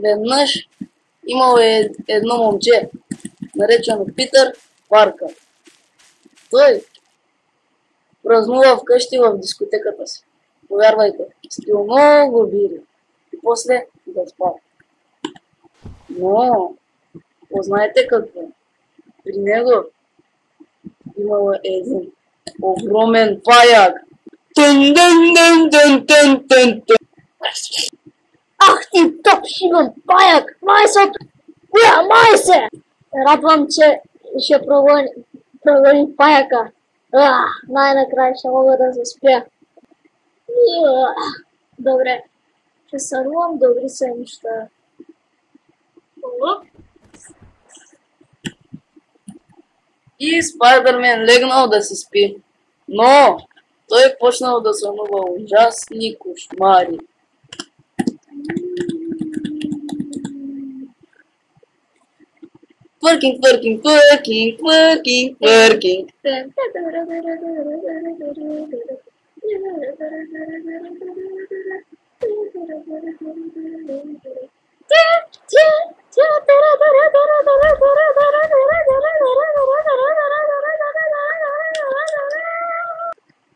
Веднъж имало едно момче, наречено Питър Паркър. Той празнува вкъщи в дискотеката си. Повярвайте, стил много бири и после да спава. Но, познаете какво? При него имало един огромен паяк. Ах ти топшивен паяк! Май се! Май се! Радвам, че ще прогони паяка. Най-накрая ще мога да заспя. Добре. Ще сънувам добри сънища. И Спайдърмен легнал да си спи. Но той почнал да сънува ужасни кошмари. Творкинг, творкинг, творкинг, творкинг, творкинг.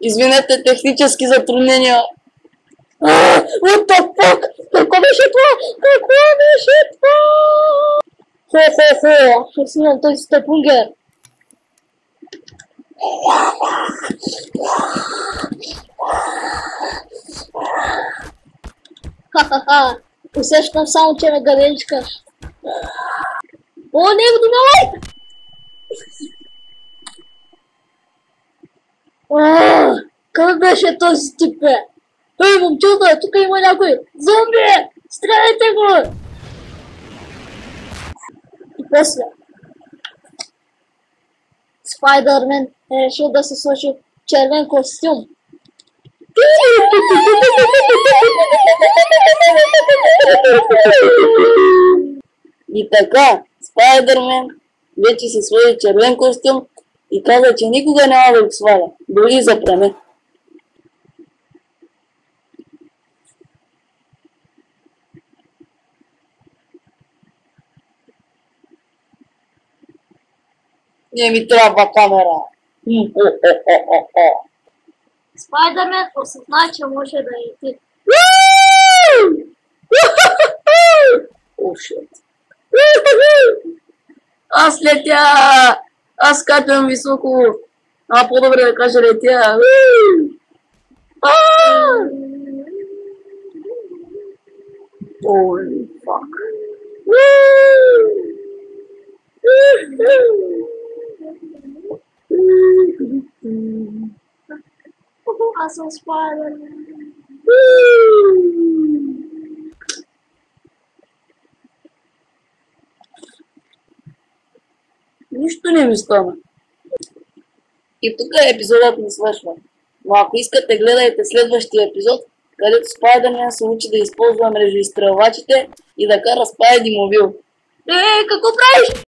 Извинете, технически затруднения. What the fuck? Какво беше това? Какво беше това? Хо. Ще снимам този стъпунгер. Ха-ха-ха. Усещам само, че ме гаделичкаш. О, не го домалай! Как беше този тип, бе? Ей, момчета, тук има някой! Зомби! Стреляйте го! И после Спайдърмен е решил да се сложи червен костюм. И така, Спайдърмен вече си сложи червен костюм и каза, че никога няма да го сваля, дори за пране. Не ми трябва камера. Спайдърмен осъзна, че може да лети. О, шит. Аз летя! Аз качвам високо. По-добре да кажа летя. Holy fuck. Аз съм Спайдърмен. Нищо не ми стана. И тук епизодът не свършва. Но ако искате, гледайте следващия епизод, където Спайдърмен се учи да използва мрежоизстрелвачите и да кара Спайди мобил. Какво правиш?